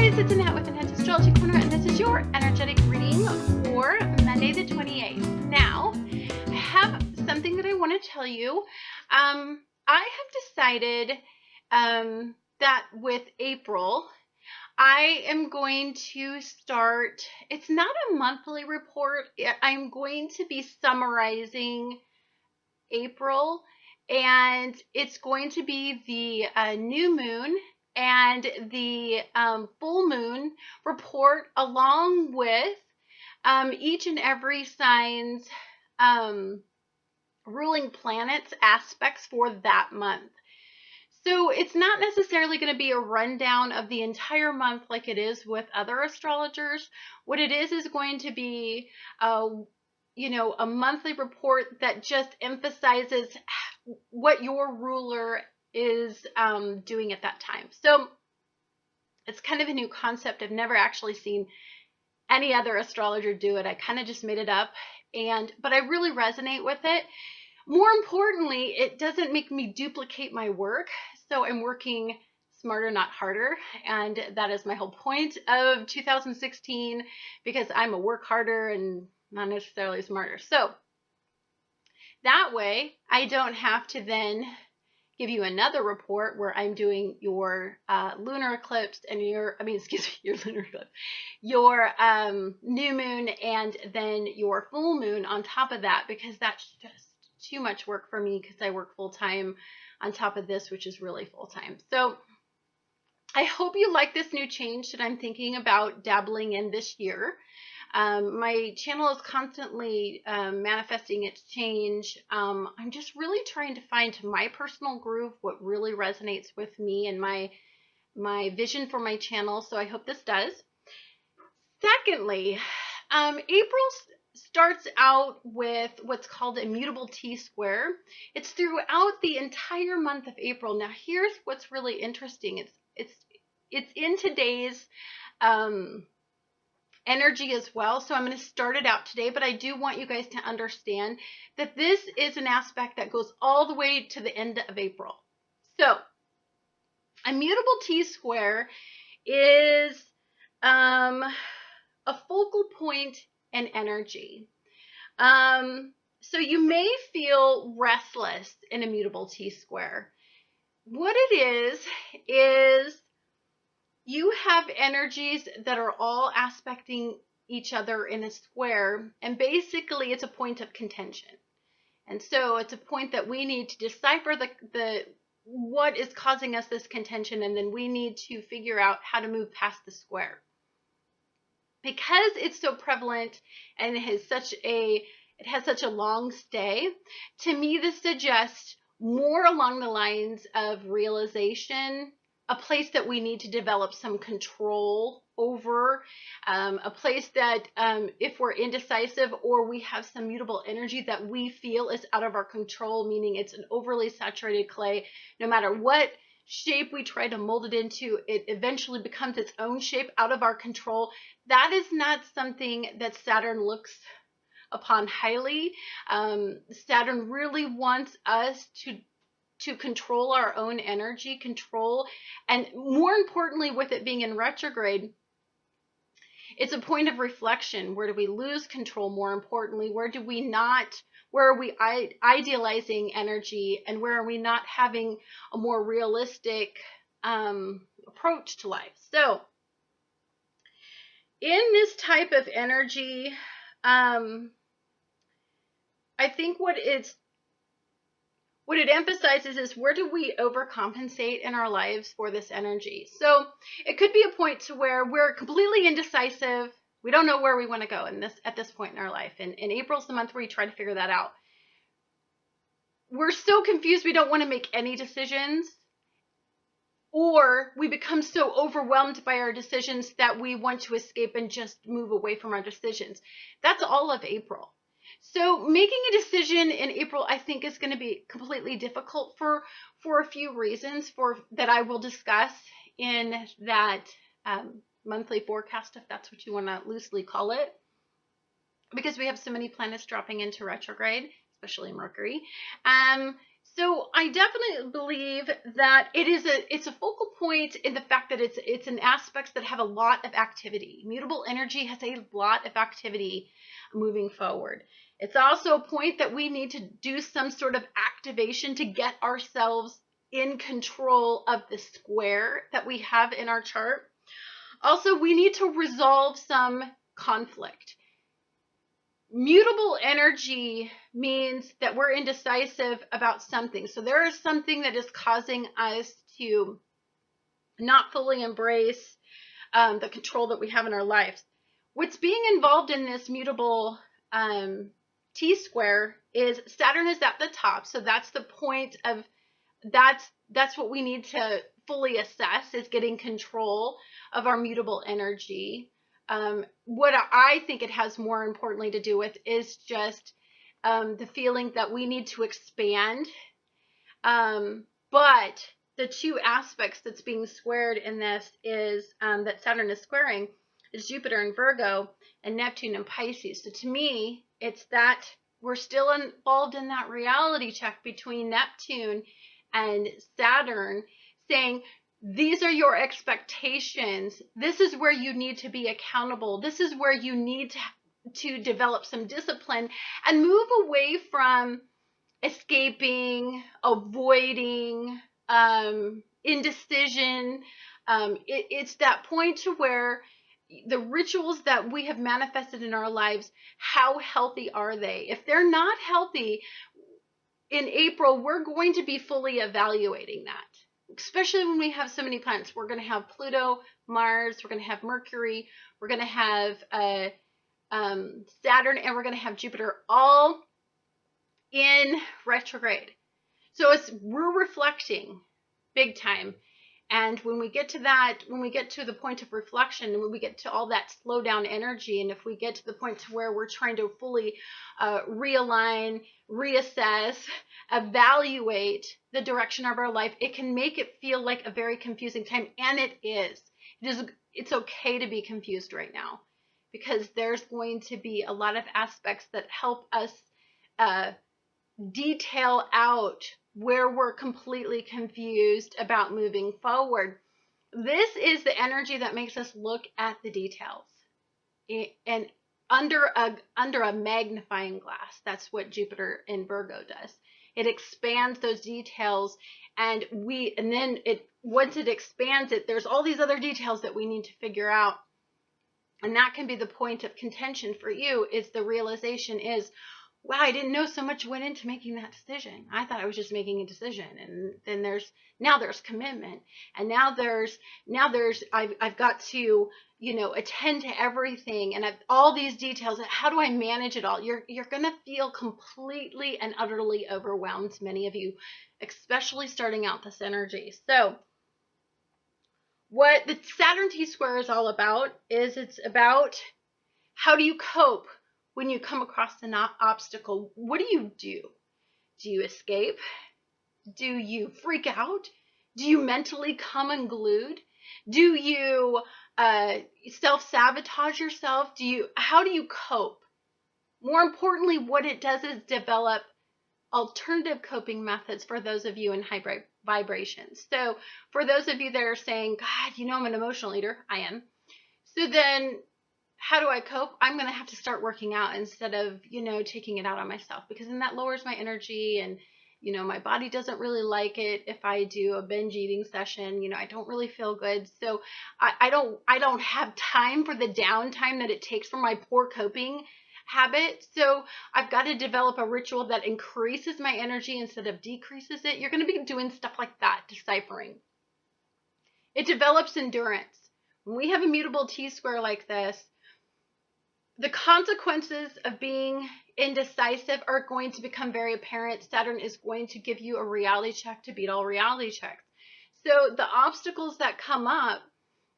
guys, it's Annette with Annette's Astrology Corner, and this is your energetic reading for Monday the 28th. Now, I have something that I want to tell you. I have decided that with April, I am going to start, it's not a monthly report, I'm going to be summarizing April, and it's going to be the new moon and the full moon report, along with each and every sign's ruling planets aspects for that month. So it's not necessarily going to be a rundown of the entire month like it is with other astrologers. What it is going to be a monthly report that just emphasizes what your ruler is doing at that time. So it's kind of a new concept. I've never actually seen any other astrologer do it. I kind of just made it up, but I really resonate with it. More importantly, it doesn't make me duplicate my work. So I'm working smarter, not harder. And that is my whole point of 2016, because I'm a work harder and not necessarily smarter. So that way I don't have to then give you another report where I'm doing your lunar eclipse and your lunar eclipse, your new moon, and then your full moon on top of that, because that's just too much work for me, because I work full-time on top of this, which is really full-time. So I hope you like this new change that I'm thinking about dabbling in this year. My channel is constantly manifesting its change. I'm just really trying to find my personal groove, what really resonates with me and my vision for my channel. So I hope this does. Secondly, April starts out with what's called a mutable T-square. It's throughout the entire month of April. Now, here's what's really interesting. It's in today's energy as well. So I'm going to start it out today, but I do want you guys to understand that this is an aspect that goes all the way to the end of April. So a mutable T-square is a focal point in energy. So you may feel restless in a mutable T-square. What it is you have energies that are all aspecting each other in a square, and basically it's a point of contention. And so it's a point that we need to decipher the what is causing us this contention, and then we need to figure out how to move past the square. Because it's so prevalent and it has such a long stay, to me this suggests more along the lines of realization, a place that we need to develop some control over, a place that if we're indecisive or we have some mutable energy that we feel is out of our control, meaning it's an overly saturated clay, no matter what shape we try to mold it into, it eventually becomes its own shape out of our control. That is not something that Saturn looks upon highly. Saturn really wants us to control our own energy, and more importantly, with it being in retrograde, it's a point of reflection. Where do we lose control? More importantly, where are we idealizing energy, and where are we not having a more realistic approach to life? So in this type of energy, I think what it emphasizes is, where do we overcompensate in our lives for this energy? So it could be a point to where we're completely indecisive. We don't know where we want to go at this point in our life. And April's the month where you try to figure that out. We're so confused we don't want to make any decisions, or we become so overwhelmed by our decisions that we want to escape and just move away from our decisions. That's all of April. So making a decision in April, I think, is going to be completely difficult for a few reasons that I will discuss in that monthly forecast, if that's what you want to loosely call it, because we have so many planets dropping into retrograde, especially Mercury. So I definitely believe that it's a focal point in the fact that it's in aspects that have a lot of activity. Mutable energy has a lot of activity moving forward. It's also a point that we need to do some sort of activation to get ourselves in control of the square that we have in our chart. Also, we need to resolve some conflict. Mutable energy means that we're indecisive about something. So there is something that is causing us to not fully embrace the control that we have in our lives. What's being involved in this mutable T-square is Saturn is at the top. So that's the point of, that's what we need to fully assess, is getting control of our mutable energy. What I think it has more importantly to do with is just the feeling that we need to expand. But the two aspects that's being squared in this is that Saturn is squaring is Jupiter in Virgo and Neptune in Pisces. So to me, it's that we're still involved in that reality check between Neptune and Saturn, saying, these are your expectations. This is where you need to be accountable. This is where you need to develop some discipline and move away from escaping, avoiding, indecision. It's that point to where the rituals that we have manifested in our lives, how healthy are they? If they're not healthy, in April, we're going to be fully evaluating that, especially when we have so many planets. We're going to have Pluto, Mars, we're going to have Mercury, we're going to have Saturn, and we're going to have Jupiter all in retrograde. So we're reflecting big time. And when we get to that, when we get to the point of reflection, and when we get to all that slow down energy, and if we get to the point to where we're trying to fully realign, reassess, evaluate the direction of our life, it can make it feel like a very confusing time. And it is. It's okay to be confused right now, because there's going to be a lot of aspects that help us detail out where we're completely confused about moving forward. This is the energy that makes us look at the details and under a magnifying glass. That's what Jupiter in Virgo does. It expands those details, and then once it expands it, there's all these other details that we need to figure out. And that can be the point of contention for you, is the realization is, wow, I didn't know so much went into making that decision. I thought I was just making a decision. And then there's commitment. And now I've got to, attend to everything. And all these details. How do I manage it all? You're going to feel completely and utterly overwhelmed, many of you, especially starting out this energy. So what the Saturn T-square is all about is it's about how do you cope when you come across an obstacle. What do? Do you escape? Do you freak out? Do you mentally come unglued? Do you self-sabotage yourself? How do you cope? More importantly, what it does is develop alternative coping methods for those of you in high vibrations. So for those of you that are saying, God, I'm an emotional eater, I am. So then how do I cope? I'm going to have to start working out instead of, taking it out on myself, because then that lowers my energy, and, my body doesn't really like it if I do a binge eating session. I don't really feel good. So I don't have time for the downtime that it takes for my poor coping habit. So I've got to develop a ritual that increases my energy instead of decreases it. You're going to be doing stuff like that, deciphering. It develops endurance. When we have a mutable T-square like this, the consequences of being indecisive are going to become very apparent. Saturn is going to give you a reality check to beat all reality checks. So the obstacles that come up,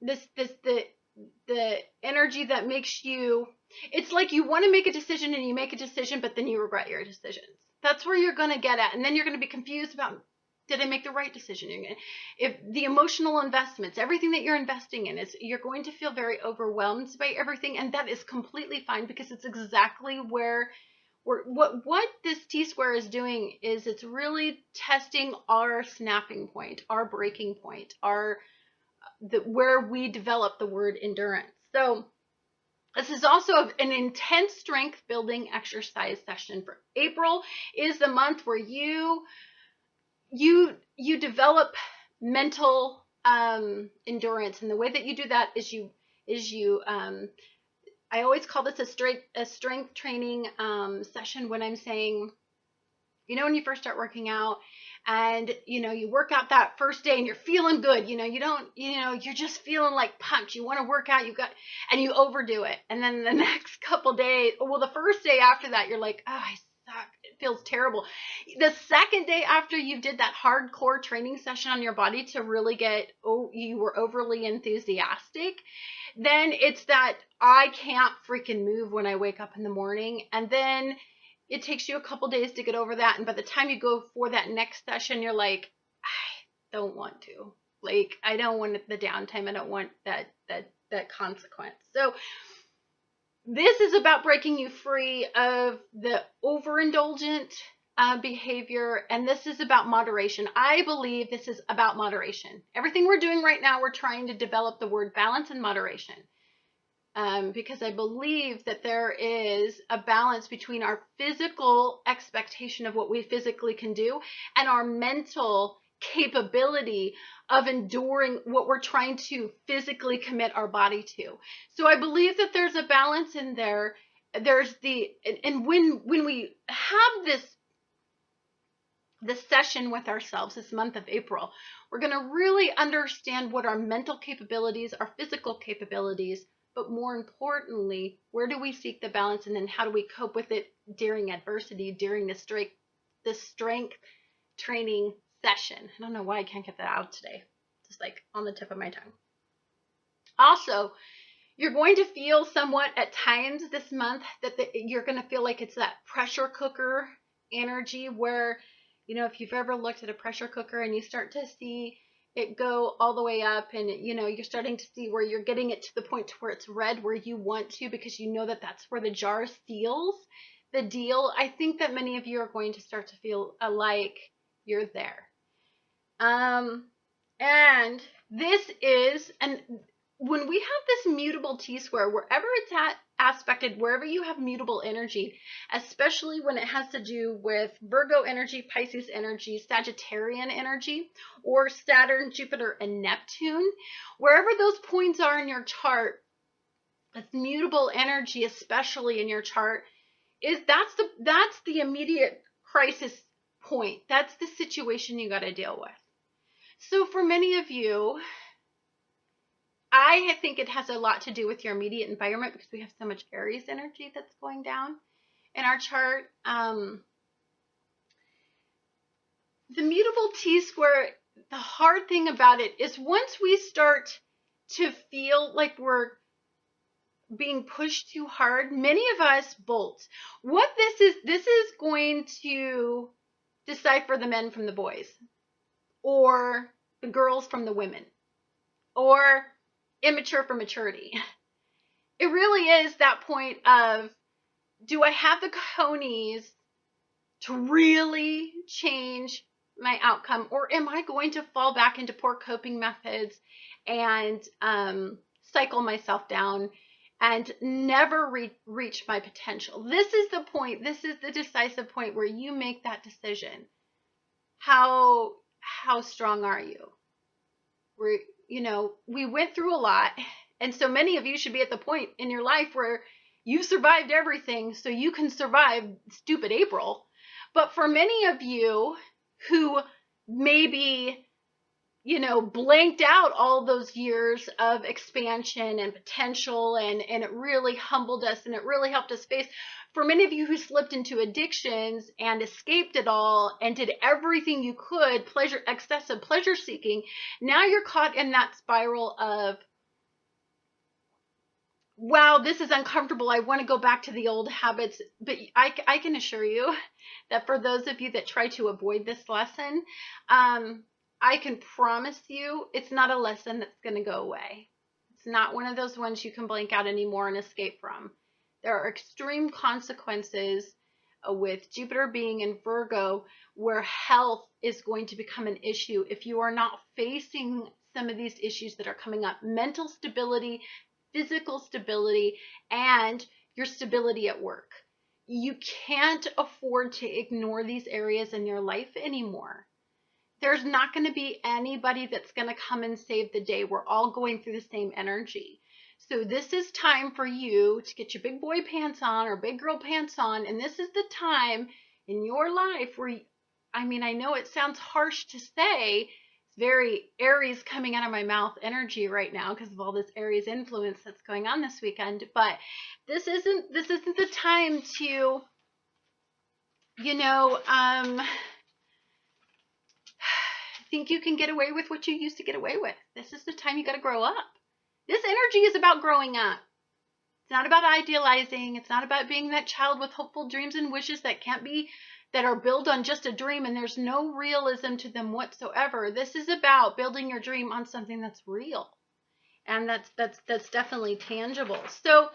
the energy that makes you, it's like you want to make a decision and you make a decision, but then you regret your decisions. That's where you're going to get at. And then you're going to be confused about, did I make the right decision? If the emotional investments, everything that you're investing in, you're going to feel very overwhelmed by everything. And that is completely fine, because it's exactly where what this T-square is doing is it's really testing our snapping point, our breaking point, where we develop the word endurance. So this is also an intense strength building exercise session. For April is the month where you develop mental endurance, and the way that you do that is you I always call this a strength training session when I'm saying, when you first start working out and, you work out that first day and you're feeling good, you're just feeling like pumped. You want to work out, and you overdo it. And then the next couple days, the first day after that, you're like, oh, I suck. It feels terrible. The second day after you did that hardcore training session on your body to really you were overly enthusiastic, then it's that I can't freaking move when I wake up in the morning. And then it takes you a couple days to get over that. And by the time you go for that next session, you're like, I don't want to. Like, I don't want the downtime. I don't want that consequence. So this is about breaking you free of the overindulgent behavior, and this is about moderation. I believe this is about moderation. Everything we're doing right now, we're trying to develop the word balance and moderation, because I believe that there is a balance between our physical expectation of what we physically can do and our mental capability of enduring what we're trying to physically commit our body to. So I believe that there's a balance in there. There's and when we have this session with ourselves this month of April, we're going to really understand what our mental capabilities, our physical capabilities, but more importantly, where do we seek the balance, and then how do we cope with it during adversity, during the strength training session. I don't know why I can't get that out today. Just like on the tip of my tongue. Also, you're going to feel somewhat at times this month that you're going to feel like it's that pressure cooker energy where, if you've ever looked at a pressure cooker and you start to see it go all the way up, and you're starting to see where you're getting it to the point to where it's red where you want to, because that's where the jar seals the deal. I think that many of you are going to start to feel like you're there. And this is, and when we have this mutable T-square, wherever it's aspected, wherever you have mutable energy, especially when it has to do with Virgo energy, Pisces energy, Sagittarian energy, or Saturn, Jupiter, and Neptune, wherever those points are in your chart, this mutable energy, especially in your chart, that's the immediate crisis point. That's the situation you got to deal with. So for many of you, I think it has a lot to do with your immediate environment, because we have so much Aries energy that's going down in our chart. The mutable T-square, the hard thing about it is once we start to feel like we're being pushed too hard, many of us bolt. What this is going to decipher the men from the boys, or the girls from the women, or immature from maturity. It really is that point of, do I have the cojones to really change my outcome, or am I going to fall back into poor coping methods and cycle myself down and never reach my potential? This is the point. This is the decisive point where you make that decision. How strong are you? We went through a lot, and so many of you should be at the point in your life where you survived everything so you can survive stupid April. But for many of you who maybe, blanked out all those years of expansion and potential, and it really humbled us and it really helped us face, for many of you who slipped into addictions and escaped it all and did everything you could, excessive pleasure seeking, now you're caught in that spiral of, wow, this is uncomfortable. I want to go back to the old habits. But I can assure you that for those of you that try to avoid this lesson, I can promise you it's not a lesson that's going to go away. It's not one of those ones you can blank out anymore and escape from. There are extreme consequences with Jupiter being in Virgo, where health is going to become an issue if you are not facing some of these issues that are coming up. Mental stability, physical stability, and your stability at work. You can't afford to ignore these areas in your life anymore. There's not going to be anybody that's going to come and save the day. We're all going through the same energy. So this is time for you to get your big boy pants on or big girl pants on. And this is the time in your life where, I know it sounds harsh to say, it's very Aries coming out of my mouth energy right now because of all this Aries influence that's going on this weekend. But this isn't the time to, think you can get away with what you used to get away with. This is the time you got to grow up. This energy is about growing up. It's not about idealizing. It's not about being that child with hopeful dreams and wishes that are built on just a dream and there's no realism to them whatsoever. This is about building your dream on something that's real. And that's definitely tangible. So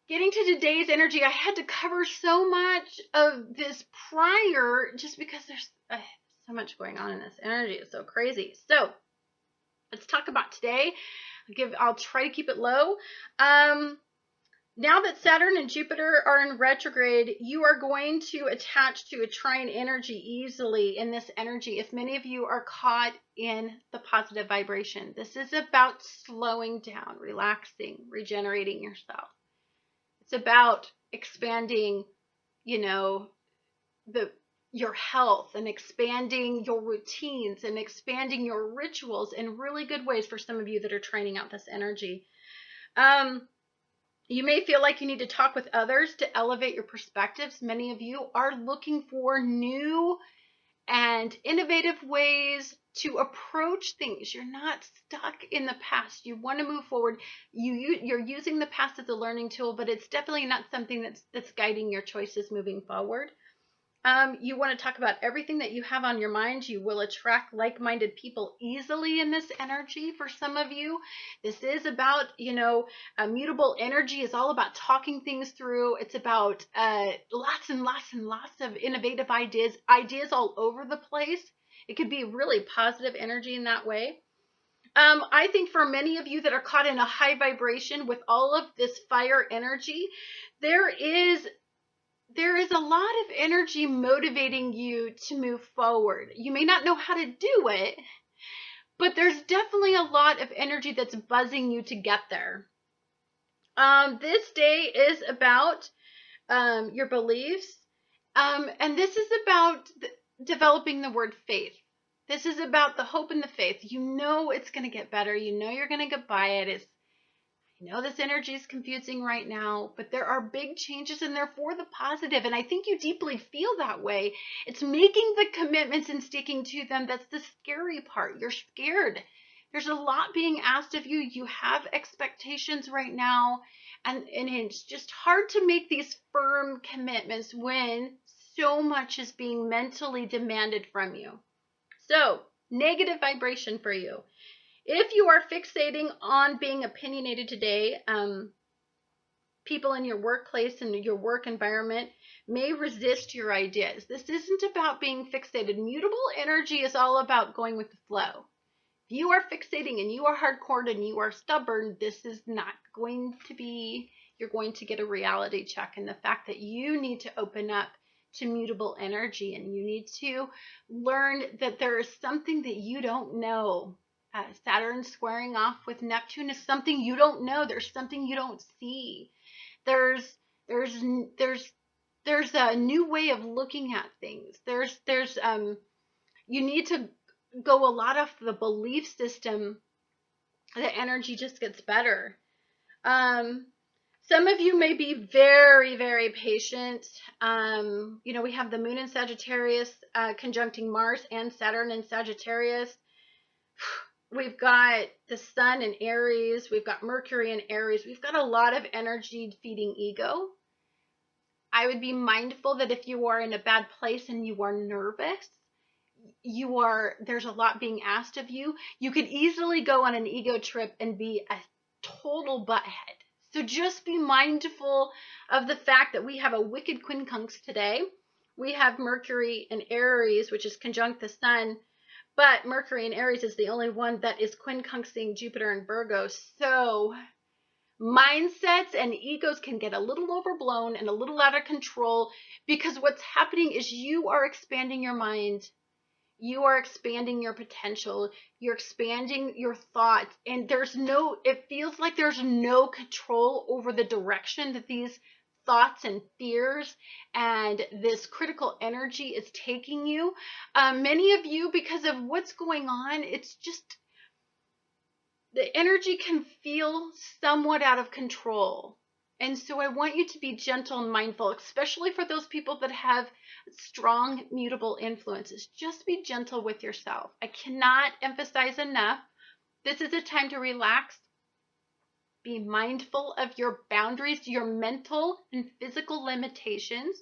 getting to today's energy, I had to cover so much of this prior just because there's so much going on in this energy. It's so crazy. So let's talk about today. I'll try to keep it low. Now that Saturn and Jupiter are in retrograde, you are going to attach to a trine energy easily in this energy if many of you are caught in the positive vibration. This is about slowing down, relaxing, regenerating yourself. It's about expanding, your health and expanding your routines and expanding your rituals in really good ways for some of you that are training out this energy. You may feel like you need to talk with others to elevate your perspectives. Many of you are looking for new and innovative ways to approach things. You're not stuck in the past. You want to move forward. You're using the past as a learning tool, but it's definitely not something that's guiding your choices moving forward. You want to talk about everything that you have on your mind. You will attract like-minded people easily in this energy for some of you. This is about, mutable energy is all about talking things through. It's about lots and lots and lots of innovative ideas all over the place. It could be really positive energy in that way. I think for many of you that are caught in a high vibration with all of this fire energy, there is a lot of energy motivating you to move forward. You may not know how to do it, but there's definitely a lot of energy that's buzzing you to get there. This day is about your beliefs, and this is about developing the word faith. This is about the hope and the faith. You know it's going to get better. You know you're going to get by it. I know this energy is confusing right now, but there are big changes and they're for the positive. And I think you deeply feel that way. It's making the commitments and sticking to them. That's the scary part. You're scared. There's a lot being asked of you. You have expectations right now. And it's just hard to make these firm commitments when so much is being mentally demanded from you. So, negative vibration for you. If you are fixating on being opinionated today, people in your workplace and your work environment may resist your ideas. This isn't about being fixated. Mutable energy is all about going with the flow. If you are fixating and you are hardcore and you are stubborn, this is not going to be, you're going to get a reality check. And the fact that you need to open up to mutable energy and you need to learn that there is something that you don't know. Saturn squaring off with Neptune is something you don't know. There's something you don't see. There's a new way of looking at things. You need to go a lot off the belief system. The energy just gets better. Some of you may be very, very patient. We have the moon in Sagittarius conjuncting Mars and Saturn in Sagittarius. We've got the sun in Aries. We've got Mercury in Aries. We've got a lot of energy feeding ego. I would be mindful that if you are in a bad place and you are nervous, there's a lot being asked of you. You could easily go on an ego trip and be a total butthead. So just be mindful of the fact that we have a wicked quincunx today. We have Mercury in Aries, which is conjunct the sun, but Mercury in Aries is the only one that is quincunxing Jupiter in Virgo. So mindsets and egos can get a little overblown and a little out of control, because what's happening is you are expanding your mind. You are expanding your potential. You're expanding your thoughts. And it feels like there's no control over the direction that these thoughts and fears and this critical energy is taking you. Many of you, because of what's going on, it's just the energy can feel somewhat out of control. And so I want you to be gentle and mindful, especially for those people that have strong mutable influences. Just be gentle with yourself. I cannot emphasize enough. This is a time to relax. Be mindful of your boundaries, your mental and physical limitations.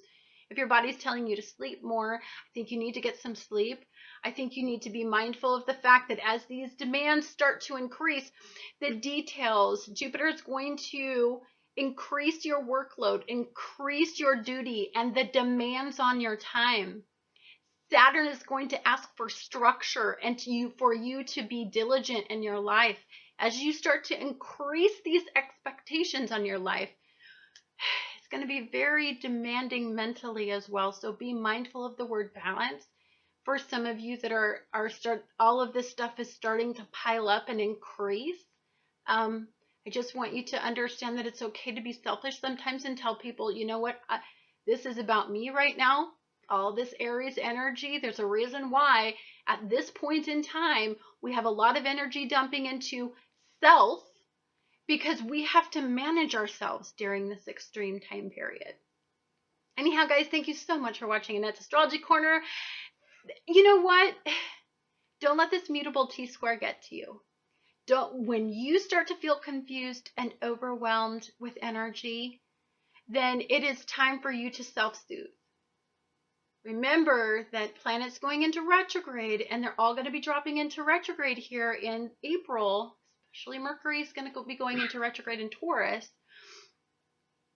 If your body's telling you to sleep more, I think you need to get some sleep. I think you need to be mindful of the fact that as these demands start to increase, the details, Jupiter is going to increase your workload, increase your duty, and the demands on your time. Saturn is going to ask for structure and for you to be diligent in your life. As you start to increase these expectations on your life, it's going to be very demanding mentally as well. So be mindful of the word balance. For some of you that all of this stuff is starting to pile up and increase. I just want you to understand that it's okay to be selfish sometimes and tell people, you know what, this is about me right now. All this Aries energy, there's a reason why at this point in time, we have a lot of energy dumping into self, because we have to manage ourselves during this extreme time period. Anyhow, guys, thank you so much for watching Annette's Astrology Corner. You know what? Don't let this mutable T-square get to you. When you start to feel confused and overwhelmed with energy, then it is time for you to self-soothe. Remember that planets going into retrograde, and they're all going to be dropping into retrograde here in April. Especially Mercury is going to be going into retrograde in Taurus.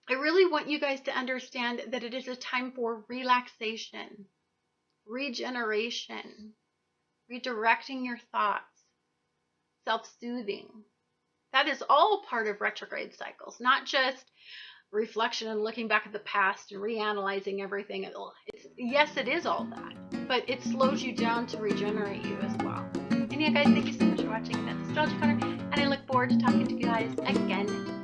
I really want you guys to understand that it is a time for relaxation, regeneration, redirecting your thoughts, self-soothing. That is all part of retrograde cycles, not just reflection and looking back at the past and reanalyzing everything. Yes, it is all that, but it slows you down to regenerate you as well. Anyway, guys, thank you so much for watching Annette's Astrology Corner, and I look forward to talking to you guys again